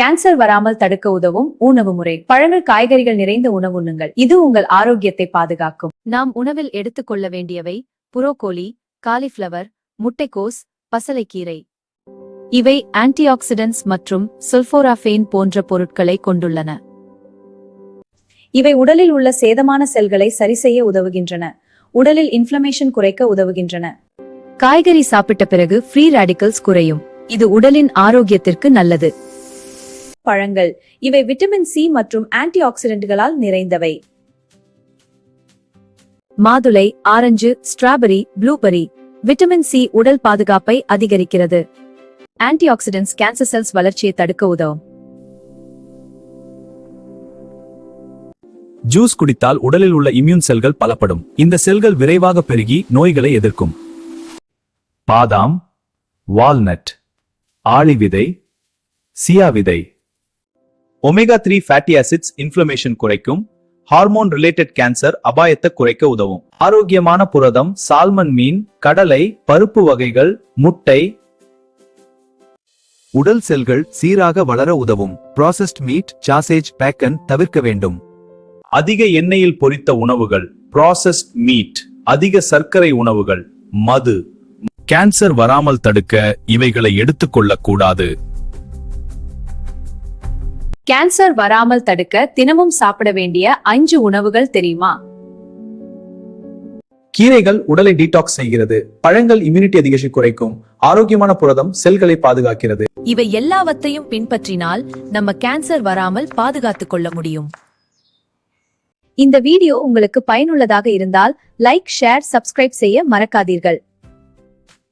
Cancer வராமல் தடுக்க உதவும் உணவு முறை. பழங்கள் காய்கறிகள் நிறைந்த உணவு உண்ணுங்கள். இது உங்கள் ஆரோக்கியத்தை பாதுகாக்கும். நாம் உணவில் எடுத்துக்கொள்ள வேண்டியவை: புரோக்கோலி, காலிஃபிளவர், முட்டைக்கோஸ், பசலைக்கீரை. இவை ஆன்டிஆக்சிடென்ட்ஸ் மற்றும் சல்ஃபோராஃபேன் போன்ற பொருட்களை கொண்டுள்ளன. இவை உடலில் உள்ள சேதமான செல்களை சரிசெய்ய உதவுகின்றன. உடலில் இன்ஃப்ளமேஷன் குறைக்க உதவுகின்றன. காய்கறி சாப்பிட்ட பிறகு ஃப்ரீ ராடிக்கல்ஸ் குறையும். இது உடலின் ஆரோக்கியத்திற்கு நல்லது. பழங்கள் இவை விட்டமின் சி மற்றும் ஆன்டி ஆக்சிடென்ட்களால் நிறைந்தவை. மாதுளை, orange, strawberry, blueberry. Vitamin C உடல் பாதுகாப்பை அதிகரிக்கிறது. ஆன்டி ஆக்சிடென்ட்ஸ் கேன்சர் செல்ஸ் வளர்ச்சியை தடுக்க உதவும். ஜூஸ் குடித்தால் உடலில் உள்ள இம்யூன் செல்கள் பலப்படும். இந்த செல்கள் விரைவாக பெருகி நோய்களை எதிர்க்கும். பாதாம், வால்நட், ஆளி விதை, சியா விதை. ஒமேகா 3 ஃபேட்டி ஆசிட்ஸ் இன்ஃப்ளமேஷன் குறைக்கும். ஹார்மோன் ரிலேட்டட் கேன்சர் அபாயத்தை குறைக்க உதவும். ஆரோக்கியமான புரதம் சால்மன் மீன், கடலை, பருப்பு வகைகள், முட்டை. உடல் செல்கள் சீராக வளர உதவும். ப்ராசஸ்ட் மீட், சாசேஜ், பேக்கன் தவிர்க்க வேண்டும். அதிக எண்ணெயில் பொரித்த உணவுகள், ப்ராசஸ்ட் மீட், அதிக சர்க்கரை உணவுகள், மது. கேன்சர் வராமல் தடுக்க இவைகளை எடுத்துக்கொள்ளக் கூடாது. கேன்சர் வராமல் தடுக்க தினமும் சாப்பிட வேண்டிய 5 உணவுகள் தெரியுமா? கீரைகள் உடலை டீடாக்ஸ் செய்கிறது. பழங்கள் இம்யூனிட்டி அதிகரிக்க குறைக்கும். ஆரோக்கியமான புரதம் செல்களை பாதுகாக்கிறது. இவை எல்லாவற்றையும் பின்பற்றினால் நம்ம கேன்சர் வராமல் பாதுகாத்துக் கொள்ள முடியும். இந்த வீடியோ உங்களுக்கு பயனுள்ளதாக இருந்தால் லைக், ஷேர், சப்ஸ்கிரைப் செய்ய மறக்காதீர்கள்.